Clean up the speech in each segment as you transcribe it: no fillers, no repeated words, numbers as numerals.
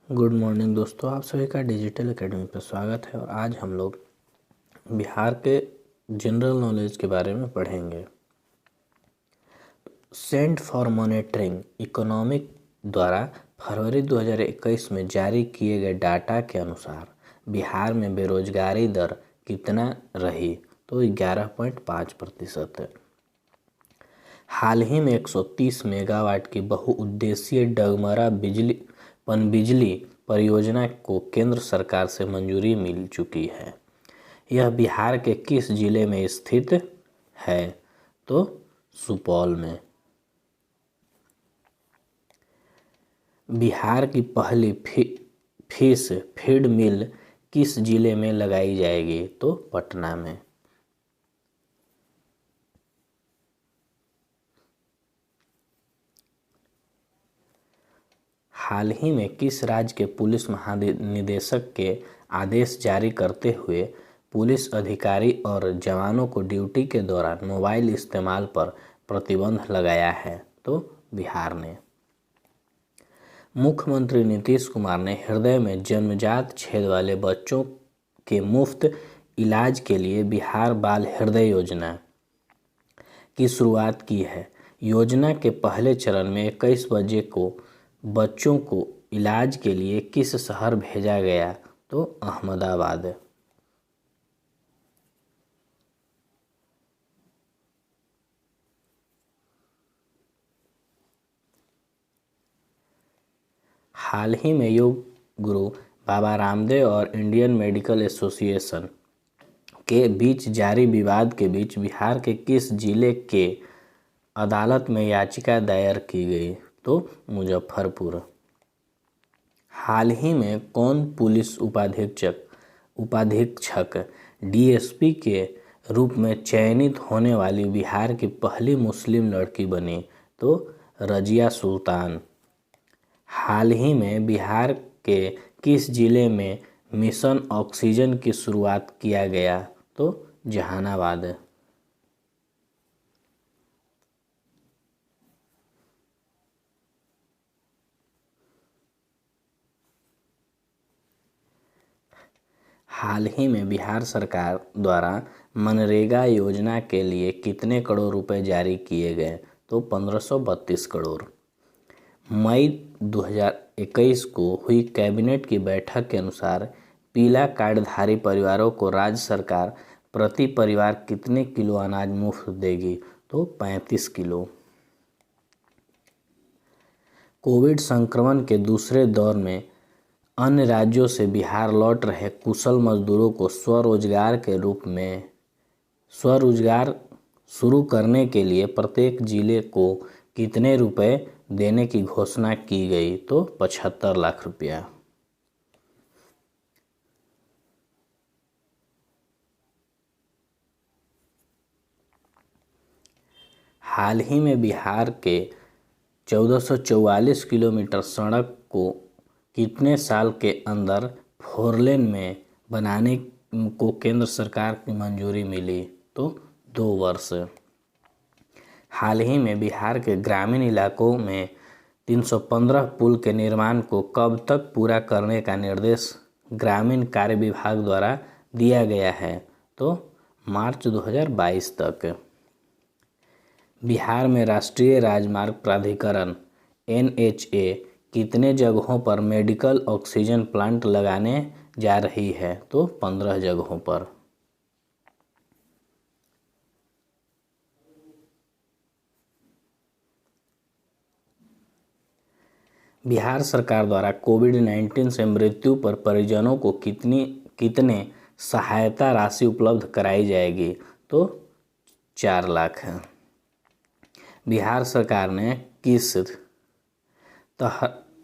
Good morning दोस्तों, आप सभी का डिजिटल एकेडमी पर स्वागत है। और आज हम लोग बिहार के जनरल नॉलेज के बारे में पढ़ेंगे। सेंटर फॉर मॉनिटरिंग इकोनॉमिक द्वारा फरवरी 2021 में जारी किए गए डाटा के अनुसार बिहार में बेरोजगारी दर कितना रही? तो 11.5% है। हाल ही में 130 मेगावाट की बहुउद्देशीय डगमरा पनबिजली परियोजना को केंद्र सरकार से मंजूरी मिल चुकी है। यह बिहार के किस जिले में स्थित है? तो सुपौल में। बिहार की पहली फिश फीड मिल किस जिले में लगाई जाएगी? तो पटना में। हाल ही में किस राज्य के पुलिस महानिदेशक के आदेश जारी करते हुए पुलिस अधिकारी और जवानों को ड्यूटी के दौरान मोबाइल इस्तेमाल पर प्रतिबंध लगाया है? तो बिहार ने। मुख्यमंत्री नीतीश कुमार ने हृदय में जन्मजात छेद वाले बच्चों के मुफ्त इलाज के लिए बिहार बाल हृदय योजना की शुरुआत की है। योजना के पहले चरण में 21 बच्चों को इलाज के लिए किस शहर भेजा गया? तो अहमदाबाद। हाल ही में योग गुरु बाबा रामदेव और इंडियन मेडिकल एसोसिएशन के बीच जारी विवाद के बीच बिहार के किस जिले के अदालत में याचिका दायर की गई? तो मुजफ्फरपुर। हाल ही में कौन पुलिस उपाधीक्षक डीएसपी के रूप में चयनित होने वाली बिहार की पहली मुस्लिम लड़की बनी? तो रजिया सुल्तान। हाल ही में बिहार के किस जिले में मिशन ऑक्सीजन की शुरुआत किया गया? तो जहानाबाद। हाल ही में बिहार सरकार द्वारा मनरेगा योजना के लिए कितने करोड़ रुपए जारी किए गए? तो 1532 करोड़। मई 2021 को हुई कैबिनेट की बैठक के अनुसार पीला कार्डधारी परिवारों को राज्य सरकार प्रति परिवार कितने किलो अनाज मुफ्त देगी? तो 35 किलो। कोविड संक्रमण के दूसरे दौर में अन्य राज्यों से बिहार लौट रहे कुशल मजदूरों को स्वरोजगार के रूप में स्वरोजगार शुरू करने के लिए प्रत्येक जिले को कितने रुपए देने की घोषणा की गई? तो 75 लाख रुपया। हाल ही में बिहार के 1444 किलोमीटर सड़क को कितने साल के अंदर फोरलेन में बनाने को केंद्र सरकार की मंजूरी मिली? तो 2 वर्ष। हाल ही में बिहार के ग्रामीण इलाकों में 315 पुल के निर्माण को कब तक पूरा करने का निर्देश ग्रामीण कार्य विभाग द्वारा दिया गया है? तो मार्च 2022 तक। बिहार में राष्ट्रीय राजमार्ग प्राधिकरण NHA कितने जगहों पर मेडिकल ऑक्सीजन प्लांट लगाने जा रही है? तो 15 जगहों पर। बिहार सरकार द्वारा कोविड-19 से मृत्यु पर परिजनों को कितने सहायता राशि उपलब्ध कराई जाएगी? तो 4 लाख है। बिहार सरकार ने किस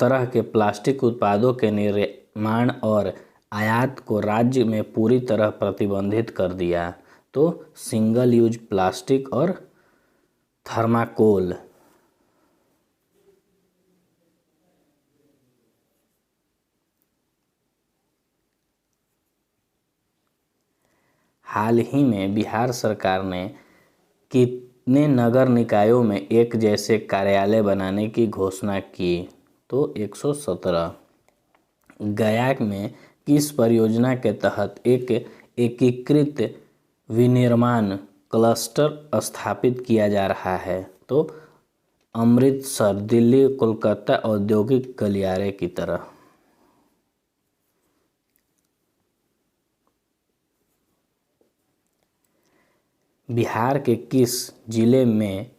तरह के प्लास्टिक उत्पादों के निर्माण और आयात को राज्य में पूरी तरह प्रतिबंधित कर दिया? तो सिंगल यूज प्लास्टिक और थर्माकोल। हाल ही में बिहार सरकार ने कितने नगर निकायों में एक जैसे कार्यालय बनाने की घोषणा की? तो 117। गया में किस परियोजना के तहत एक एकीकृत विनिर्माण क्लस्टर स्थापित किया जा रहा है? तो अमृतसर, दिल्ली, कोलकाता औद्योगिक गलियारे की तरह। बिहार के किस जिले में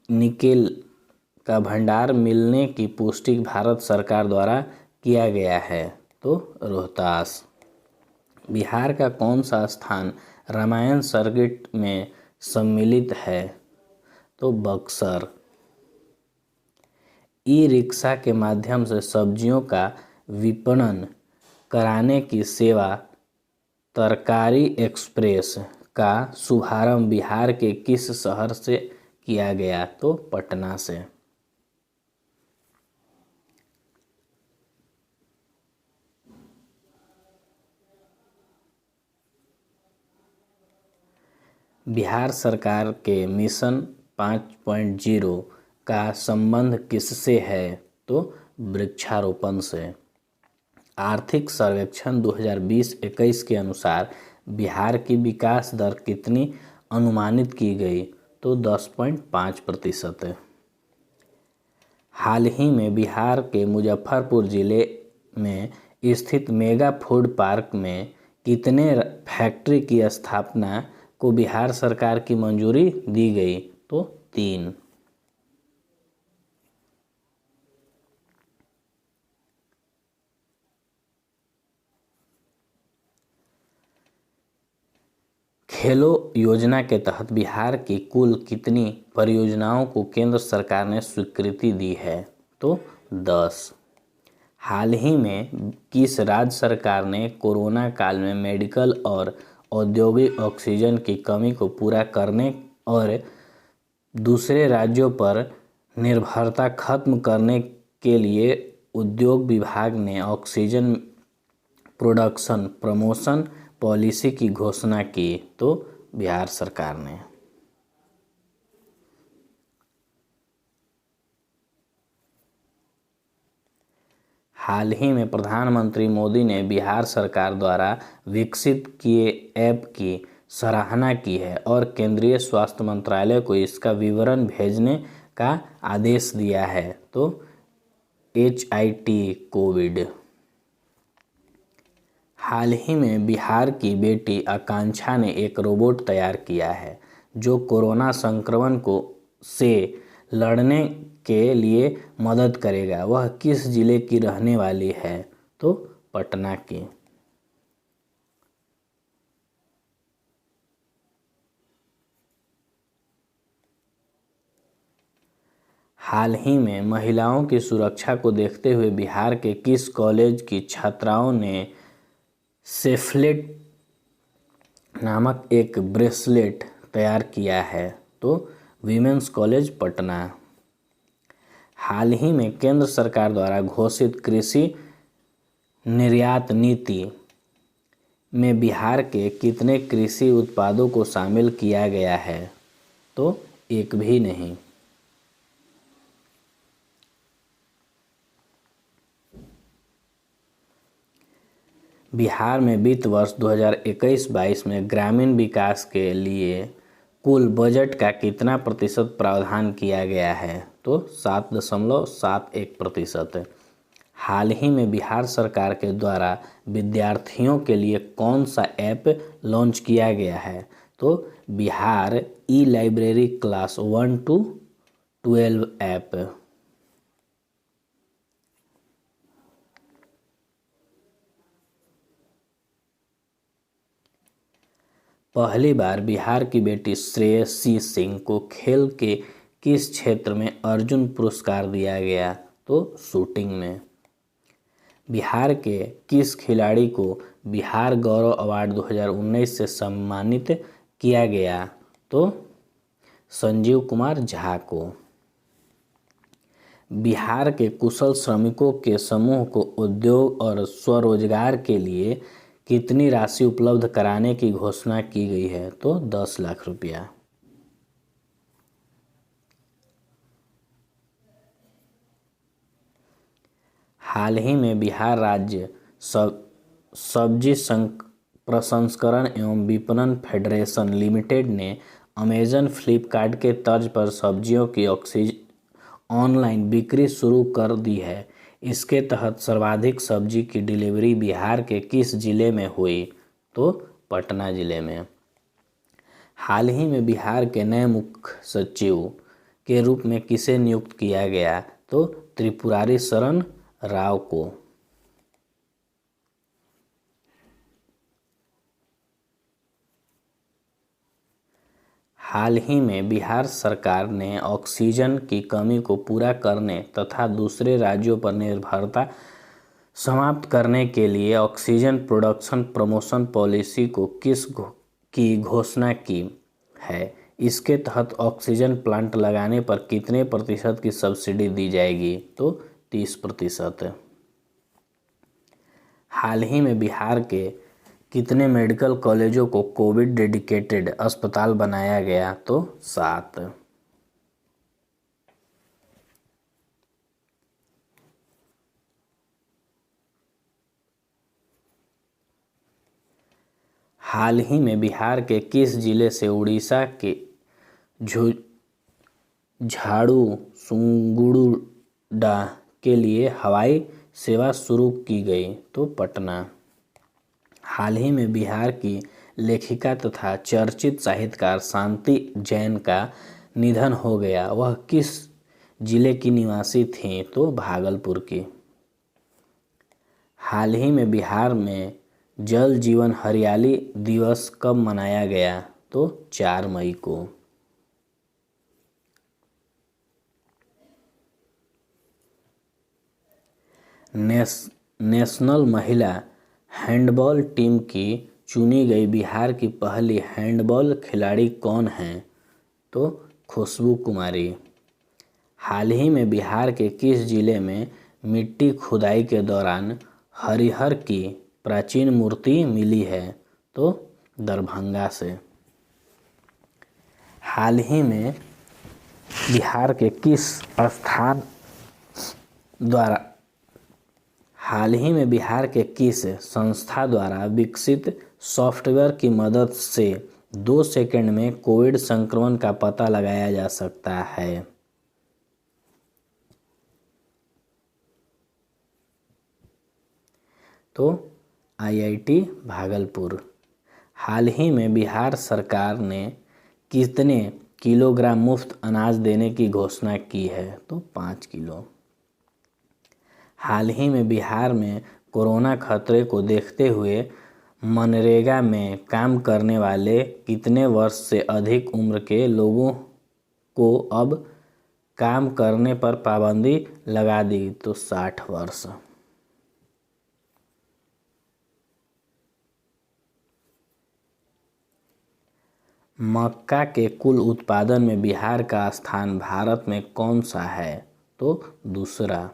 निकेल का भंडार मिलने की पुष्टि भारत सरकार द्वारा किया गया है? तो रोहतास। बिहार का कौन सा स्थान रामायण सर्किट में सम्मिलित है? तो बक्सर। ई रिक्शा के माध्यम से सब्जियों का विपणन कराने की सेवा तरकारी एक्सप्रेस का शुभारंभ बिहार के किस शहर से किया गया? तो पटना से। बिहार सरकार के मिशन 5.0 का संबंध किससे है? तो वृक्षारोपण से। आर्थिक सर्वेक्षण 2020-21 के अनुसार बिहार की विकास दर कितनी अनुमानित की गई? तो 10.5%। हाल ही में बिहार के मुजफ्फरपुर जिले में स्थित मेगा फूड पार्क में कितने फैक्ट्री की स्थापना को बिहार सरकार की मंजूरी दी गई? तो 3। खेलो योजना के तहत बिहार की कुल कितनी परियोजनाओं को केंद्र सरकार ने स्वीकृति दी है? तो 10। हाल ही में किस राज्य सरकार ने कोरोना काल में मेडिकल और औद्योगिक ऑक्सीजन की कमी को पूरा करने और दूसरे राज्यों पर निर्भरता खत्म करने के लिए उद्योग विभाग ने ऑक्सीजन प्रोडक्शन प्रमोशन पॉलिसी की घोषणा की? तो बिहार सरकार ने। हाल ही में प्रधानमंत्री मोदी ने बिहार सरकार द्वारा विकसित किए ऐप की सराहना की है और केंद्रीय स्वास्थ्य मंत्रालय को इसका विवरण भेजने का आदेश दिया है। तो HIT कोविड। हाल ही में बिहार की बेटी आकांक्षा ने एक रोबोट तैयार किया है जो कोरोना संक्रमण से लड़ने के लिए मदद करेगा। वह किस जिले की रहने वाली है? तो पटना की। हाल ही में महिलाओं की सुरक्षा को देखते हुए बिहार के किस कॉलेज की छात्राओं ने सेफलेट नामक एक ब्रेसलेट तैयार किया है? तो वीमेंस कॉलेज पटना। हाल ही में केंद्र सरकार द्वारा घोषित कृषि निर्यात नीति में बिहार के कितने कृषि उत्पादों को शामिल किया गया है? तो एक भी नहीं। बिहार में वित्त वर्ष 2021-22 में ग्रामीण विकास के लिए कुल बजट का कितना प्रतिशत प्रावधान किया गया है? तो 7.71%। हाल ही में बिहार सरकार के द्वारा विद्यार्थियों के लिए कौन सा ऐप लॉन्च किया गया है? तो बिहार ई लाइब्रेरी क्लास 1 to 12 ऐप। पहली बार बिहार की बेटी श्रेयसी सिंह को खेल के किस क्षेत्र में अर्जुन पुरस्कार दिया गया? तो शूटिंग में। बिहार के किस खिलाड़ी को बिहार गौरव अवार्ड 2019 से सम्मानित किया गया? तो संजीव कुमार झा को। बिहार के कुशल श्रमिकों के समूह को उद्योग और स्वरोजगार के लिए कितनी राशि उपलब्ध कराने की घोषणा की गई है? तो 10 लाख रुपया। हाल ही में बिहार राज्य सब्जी प्रसंस्करण एवं विपणन फेडरेशन लिमिटेड ने अमेजन फ्लिपकार्ट के तर्ज पर सब्जियों की ऑनलाइन बिक्री शुरू कर दी है। इसके तहत सर्वाधिक सब्जी की डिलीवरी बिहार के किस जिले में हुई? तो पटना जिले में। हाल ही में बिहार के नए मुख्य सचिव के रूप में किसे नियुक्त किया गया? तो त्रिपुरारी शरण राव को। हाल ही में बिहार सरकार ने ऑक्सीजन की कमी को पूरा करने तथा दूसरे राज्यों पर निर्भरता समाप्त करने के लिए ऑक्सीजन प्रोडक्शन प्रमोशन पॉलिसी को की घोषणा की है। इसके तहत ऑक्सीजन प्लांट लगाने पर कितने प्रतिशत की सब्सिडी दी जाएगी? तो 30%। हाल ही में बिहार के कितने मेडिकल कॉलेजों को कोविड डेडिकेटेड अस्पताल बनाया गया? तो 7। हाल ही में बिहार के किस जिले से उड़ीसा के झारसुगुड़ा के लिए हवाई सेवा शुरू की गई? तो पटना। हाल ही में बिहार की लेखिका तथा चर्चित साहित्यकार शांति जैन का निधन हो गया। वह किस जिले की निवासी थीं? तो भागलपुर की। हाल ही में बिहार में जल जीवन हरियाली दिवस कब मनाया गया? तो 4 मई को। नेशनल महिला हैंडबॉल टीम की चुनी गई बिहार की पहली हैंडबॉल खिलाड़ी कौन हैं? तो खुशबू कुमारी। हाल ही में बिहार के किस जिले में मिट्टी खुदाई के दौरान हरिहर की प्राचीन मूर्ति मिली है? तो दरभंगा से। हाल ही में बिहार के किस संस्था द्वारा विकसित सॉफ्टवेयर की मदद से 2 सेकंड में कोविड संक्रमण का पता लगाया जा सकता है? तो IIT भागलपुर। हाल ही में बिहार सरकार ने कितने किलोग्राम मुफ्त अनाज देने की घोषणा की है? तो 5 किलो। हाल ही में बिहार में कोरोना खतरे को देखते हुए मनरेगा में काम करने वाले कितने वर्ष से अधिक उम्र के लोगों को अब काम करने पर पाबंदी लगा दी? तो 60 वर्ष। मक्का के कुल उत्पादन में बिहार का स्थान भारत में कौन सा है? तो दूसरा।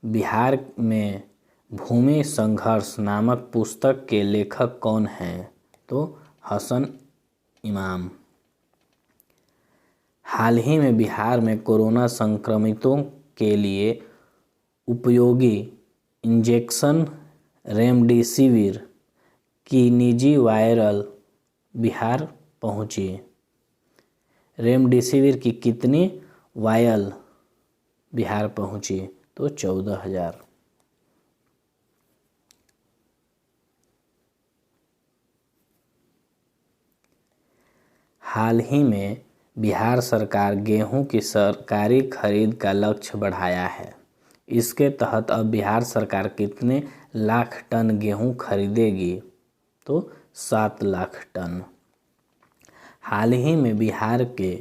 बिहार में भूमि संघर्ष नामक पुस्तक के लेखक कौन हैं? तो हसन इमाम। हाल ही में बिहार में कोरोना संक्रमितों के लिए उपयोगी इंजेक्शन रेमडेसिविर की निजी वायरल बिहार पहुंची। रेमडेसिविर की कितनी वायल बिहार पहुंची? तो 14,000। हाल ही में बिहार सरकार गेहूं की सरकारी खरीद का लक्ष्य बढ़ाया है। इसके तहत अब बिहार सरकार कितने लाख टन गेहूं खरीदेगी? तो 7 लाख टन। हाल ही में बिहार के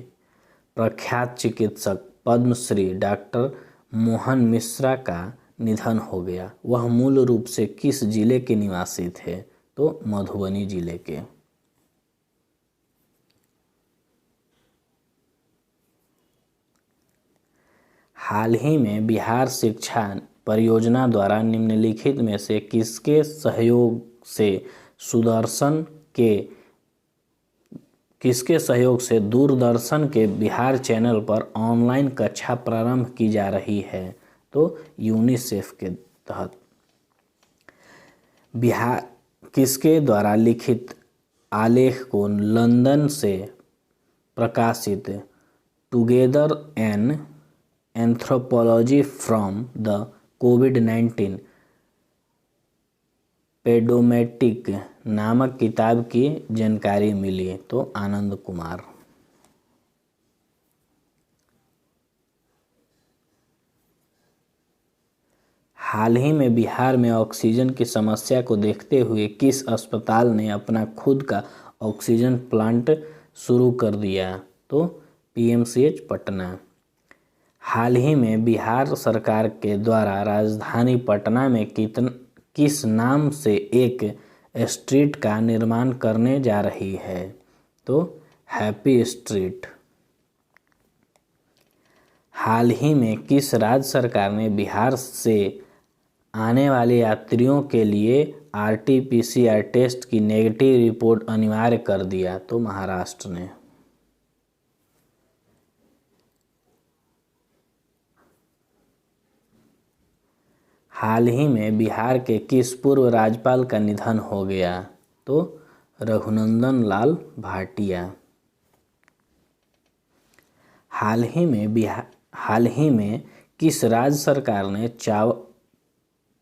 प्रख्यात चिकित्सक पद्मश्री डॉक्टर मोहन मिश्रा का निधन हो गया। वह मूल रूप से किस जिले के निवासी थे? तो मधुबनी जिले के। हाल ही में बिहार शिक्षा परियोजना द्वारा निम्नलिखित में से किसके सहयोग से दूरदर्शन के बिहार चैनल पर ऑनलाइन कक्षा प्रारंभ की जा रही है? तो यूनिसेफ के तहत। बिहार किसके द्वारा लिखित आलेख को लंदन से प्रकाशित together an anthropology from the कोविड-19 पेडोमेटिक नामक किताब की जानकारी मिली? तो आनंद कुमार। हाल ही में बिहार में ऑक्सीजन की समस्या को देखते हुए किस अस्पताल ने अपना खुद का ऑक्सीजन प्लांट शुरू कर दिया? तो पीएमसीएच पटना। हाल ही में बिहार सरकार के द्वारा राजधानी पटना में किस नाम से एक स्ट्रीट का निर्माण करने जा रही है? तो हैप्पी स्ट्रीट। हाल ही में किस राज्य सरकार ने बिहार से आने वाले यात्रियों के लिए आरटी-पीसीआर टेस्ट की नेगेटिव रिपोर्ट अनिवार्य कर दिया? तो महाराष्ट्र ने। हाल ही में बिहार के किस पूर्व राज्यपाल का निधन हो गया? तो रघुनंदन लाल भाटिया। हाल ही में किस राज्य सरकार ने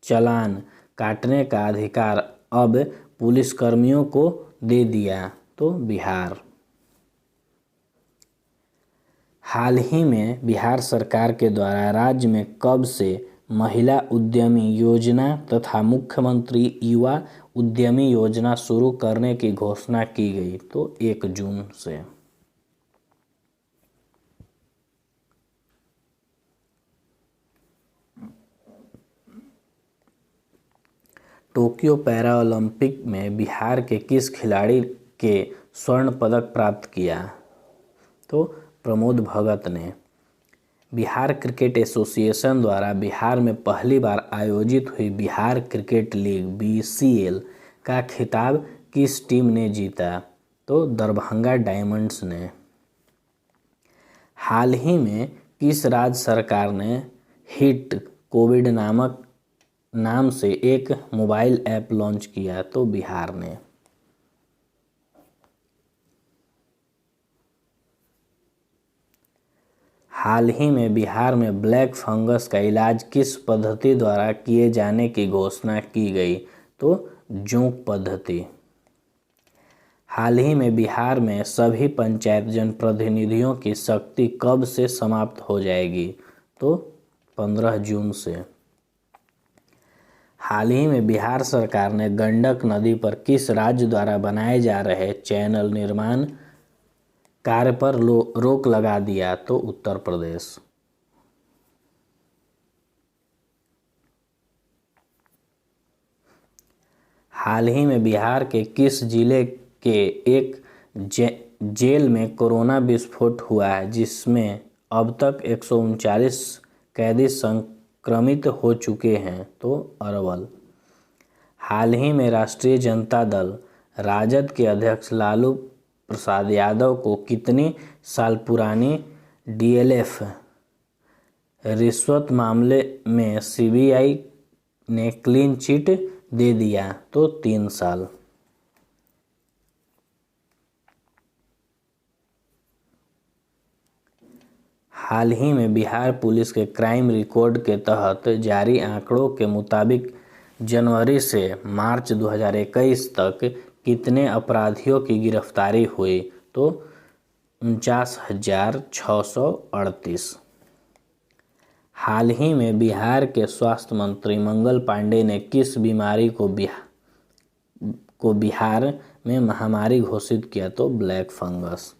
चालान काटने का अधिकार अब पुलिसकर्मियों को दे दिया? तो बिहार। हाल ही में बिहार सरकार के द्वारा राज्य में कब से महिला उद्यमी योजना तथा मुख्यमंत्री युवा उद्यमी योजना शुरू करने की घोषणा की गई? तो 1 जून से। टोक्यो पैरा ओलंपिक में बिहार के किस खिलाड़ी के स्वर्ण पदक प्राप्त किया? तो प्रमोद भगत ने। बिहार क्रिकेट एसोसिएशन द्वारा बिहार में पहली बार आयोजित हुई बिहार क्रिकेट लीग बीसीएल का खिताब किस टीम ने जीता? तो दरभंगा डायमंड्स ने। हाल ही में किस राज्य सरकार ने हिट कोविड नाम से एक मोबाइल ऐप लॉन्च किया? तो बिहार ने। हाल ही में बिहार में ब्लैक फंगस का इलाज किस पद्धति द्वारा किए जाने की घोषणा की गई? तो जोंक पद्धति। हाल ही में बिहार में सभी पंचायत जनप्रतिनिधियों की शक्ति कब से समाप्त हो जाएगी? तो 15 जून से। हाल ही में बिहार सरकार ने गंडक नदी पर किस राज्य द्वारा बनाए जा रहे चैनल निर्माण कार्य पर रोक लगा दिया? तो उत्तर प्रदेश। हाल ही में बिहार के किस जिले के एक जेल में कोरोना विस्फोट हुआ है जिसमें अब तक 139 कैदी संक्रमित हो चुके हैं? तो अरवल। हाल ही में राष्ट्रीय जनता दल राजद के अध्यक्ष लालू प्रसाद यादव को कितने साल पुरानी डीएलएफ रिश्वत मामले में सीबीआई ने क्लीन चिट दे दिया? तो 3 साल। हाल ही में बिहार पुलिस के क्राइम रिकॉर्ड के तहत जारी आंकड़ों के मुताबिक जनवरी से मार्च 2021 तक कितने अपराधियों की गिरफ्तारी हुई? तो 49,638। हाल ही में बिहार के स्वास्थ्य मंत्री मंगल पांडे ने किस बीमारी को बिहार में महामारी घोषित किया? तो ब्लैक फंगस।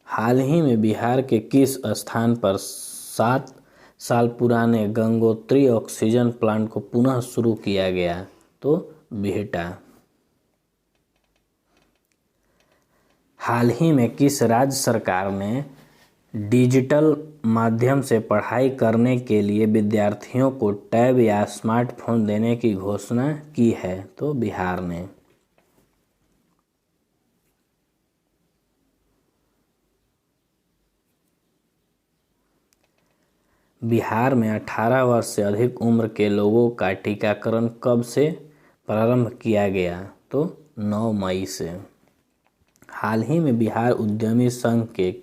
हाल ही में बिहार के किस स्थान पर 7 साल पुराने गंगोत्री ऑक्सीजन प्लांट को पुनः शुरू किया गया? तो बिहटा। हाल ही में किस राज्य सरकार ने डिजिटल माध्यम से पढ़ाई करने के लिए विद्यार्थियों को टैब या स्मार्टफोन देने की घोषणा की है? तो बिहार ने। बिहार में 18 वर्ष से अधिक उम्र के लोगों का टीकाकरण कब से प्रारंभ किया गया? तो 9 मई से। हाल ही में बिहार उद्यमी संघ के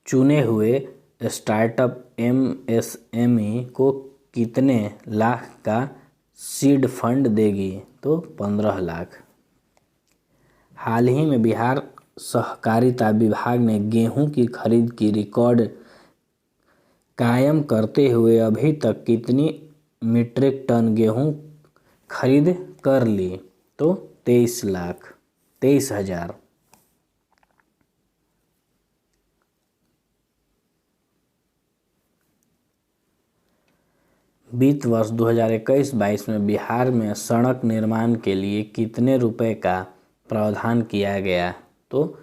चुने हुए स्टार्टअप एमएसएमई को कितने लाख का सीड फंड देगी? तो 15 लाख। हाल ही में बिहार सहकारिता विभाग ने गेहूं की खरीद की रिकॉर्ड कायम करते हुए अभी तक कितनी मीट्रिक टन गेहूं खरीद कर ली? तो 23,00,000। वित्त वर्ष 2021-22 में बिहार में सड़क निर्माण के लिए कितने रुपए का प्रावधान किया गया? तो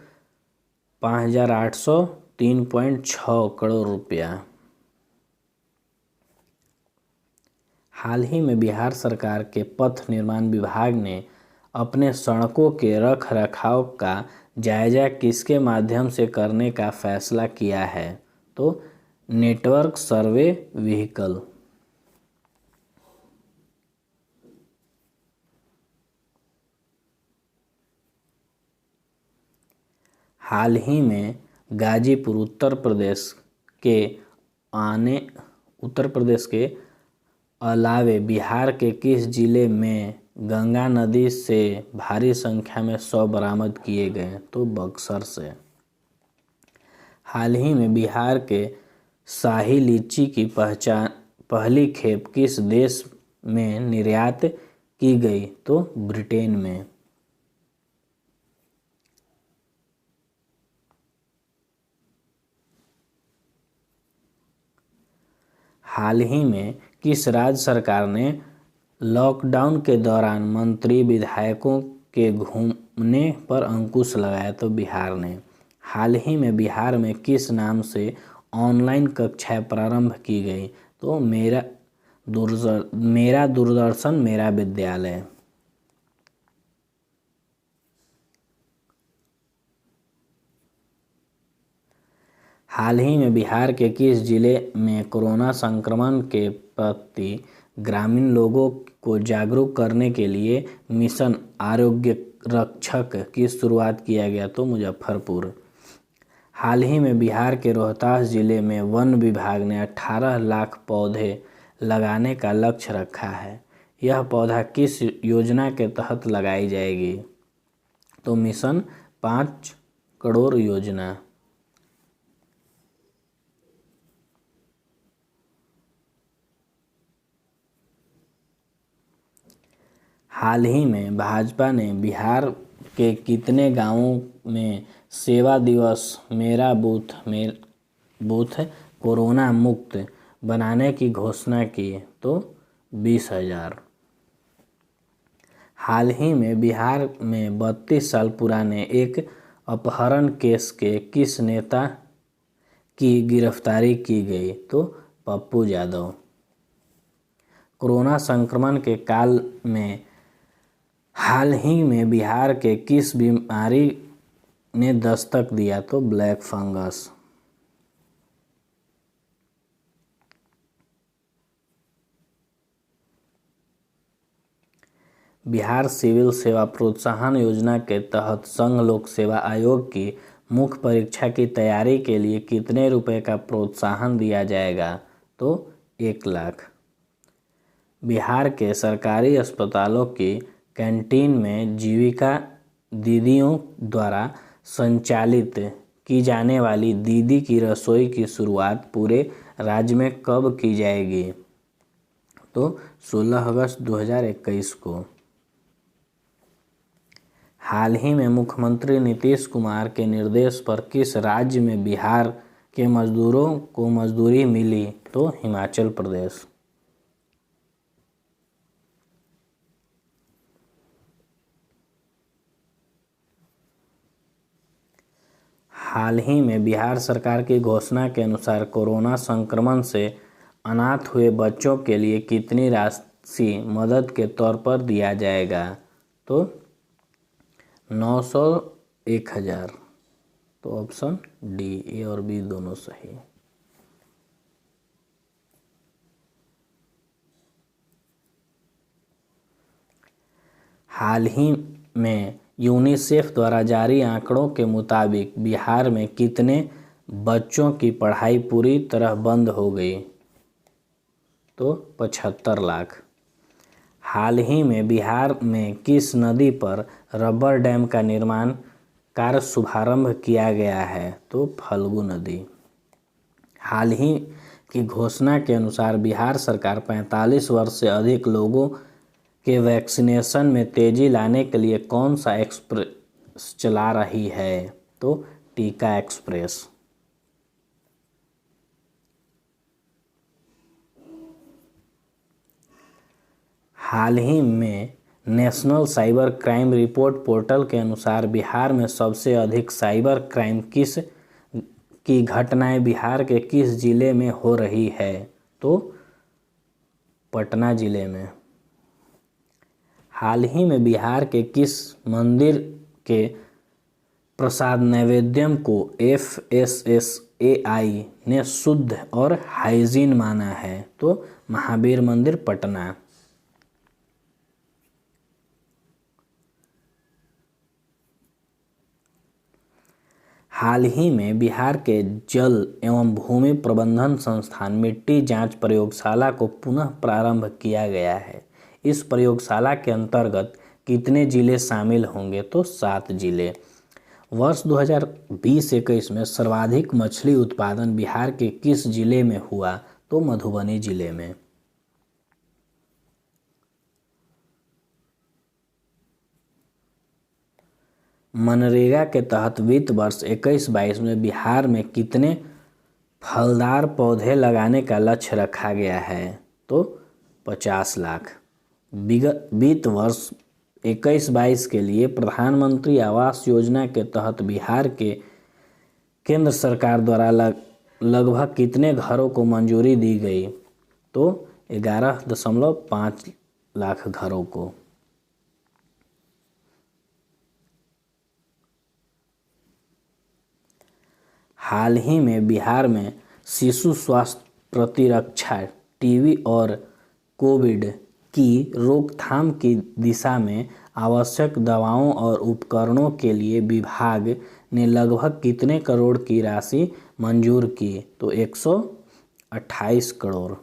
5,803.6 करोड़ रुपया। हाल ही में बिहार सरकार के पथ निर्माण विभाग ने अपने सड़कों के रख रखाव का जायजा किसके माध्यम से करने का फैसला किया है? तो नेटवर्क सर्वे व्हीकल। हाल ही में गाजीपुर उत्तर प्रदेश के अलावे बिहार के किस जिले में गंगा नदी से भारी संख्या में शव बरामद किए गए? तो बक्सर से। हाल ही में बिहार के शाही लीची की पहली खेप किस देश में निर्यात की गई? तो ब्रिटेन में। हाल ही में किस राज्य सरकार ने लॉकडाउन के दौरान मंत्री विधायकों के घूमने पर अंकुश लगाया? तो बिहार ने। हाल ही में बिहार में किस नाम से ऑनलाइन कक्षाएं प्रारंभ की गई? तो मेरा दूरदर्शन मेरा विद्यालय। हाल ही में बिहार के किस जिले में कोरोना संक्रमण के प्रति ग्रामीण लोगों को जागरूक करने के लिए मिशन आरोग्य रक्षक की शुरुआत किया गया? तो मुजफ्फरपुर। हाल ही में बिहार के रोहतास जिले में वन विभाग ने 18 लाख पौधे लगाने का लक्ष्य रखा है। यह पौधा किस योजना के तहत लगाई जाएगी? तो मिशन 5 करोड़ योजना। हाल ही में भाजपा ने बिहार के कितने गांवों में सेवा दिवस मेरा बूथ कोरोना मुक्त बनाने की घोषणा की? तो 20,000। हाल ही में बिहार में 32 साल पुराने एक अपहरण केस के किस नेता की गिरफ्तारी की गई? तो पप्पू यादव। कोरोना संक्रमण के काल में हाल ही में बिहार के किस बीमारी ने दस्तक दिया? तो ब्लैक फंगस। बिहार सिविल सेवा प्रोत्साहन योजना के तहत संघ लोक सेवा आयोग की मुख्य परीक्षा की तैयारी के लिए कितने रुपए का प्रोत्साहन दिया जाएगा? तो 1 लाख। बिहार के सरकारी अस्पतालों की कैंटीन में जीविका दीदियों द्वारा संचालित की जाने वाली दीदी की रसोई की शुरुआत पूरे राज्य में कब की जाएगी? तो 16 अगस्त 2021 को। हाल ही में मुख्यमंत्री नीतीश कुमार के निर्देश पर किस राज्य में बिहार के मजदूरों को मजदूरी मिली? तो हिमाचल प्रदेश। हाल ही में बिहार सरकार की घोषणा के अनुसार कोरोना संक्रमण से अनाथ हुए बच्चों के लिए कितनी राशि मदद के तौर पर दिया जाएगा? तो 900, 1,000। तो ऑप्शन डी, ए और बी दोनों सही। हाल ही में यूनिसेफ द्वारा जारी आंकड़ों के मुताबिक बिहार में कितने बच्चों की पढ़ाई पूरी तरह बंद हो गई? तो 75 लाख। हाल ही में बिहार में किस नदी पर रबर डैम का निर्माण कार्य शुभारंभ किया गया है? तो फल्गु नदी। हाल ही की घोषणा के अनुसार बिहार सरकार 45 वर्ष से अधिक लोगों के वैक्सीनेशन में तेजी लाने के लिए कौन सा एक्सप्रेस चला रही है? तो टीका एक्सप्रेस। हाल ही में national cyber crime report portal के अनुसार बिहार में सबसे अधिक साइबर क्राइम की घटनाएं बिहार के किस जिले में हो रही है? तो पटना जिले में। हाल ही में बिहार के किस मंदिर के प्रसाद नैवेद्यम को FSSAI ने शुद्ध और हाइजीन माना है? तो महावीर मंदिर पटना। हाल ही में बिहार के जल एवं भूमि प्रबंधन संस्थान मिट्टी जांच प्रयोगशाला को पुनः प्रारंभ किया गया है। इस प्रयोगशाला के अंतर्गत कितने जिले शामिल होंगे? तो 7 जिले। वर्ष 2020-21 में सर्वाधिक मछली उत्पादन बिहार के किस जिले में हुआ? तो मधुबनी जिले में। मनरेगा के तहत वित्त वर्ष 21-22 में बिहार में कितने फलदार पौधे लगाने का लक्ष्य रखा गया है? तो 50 लाख। वित्त वर्ष 21-22 के लिए प्रधानमंत्री आवास योजना के तहत बिहार के केंद्र सरकार द्वारा लगभग कितने घरों को मंजूरी दी गई? तो 11.5 लाख घरों को। हाल ही में बिहार में शिशु स्वास्थ्य प्रतिरक्षा टीबी और कोविड की रोकथाम की दिशा में आवश्यक दवाओं और उपकरणों के लिए विभाग ने लगभग कितने करोड़ की राशि मंजूर की? तो 128 करोड़।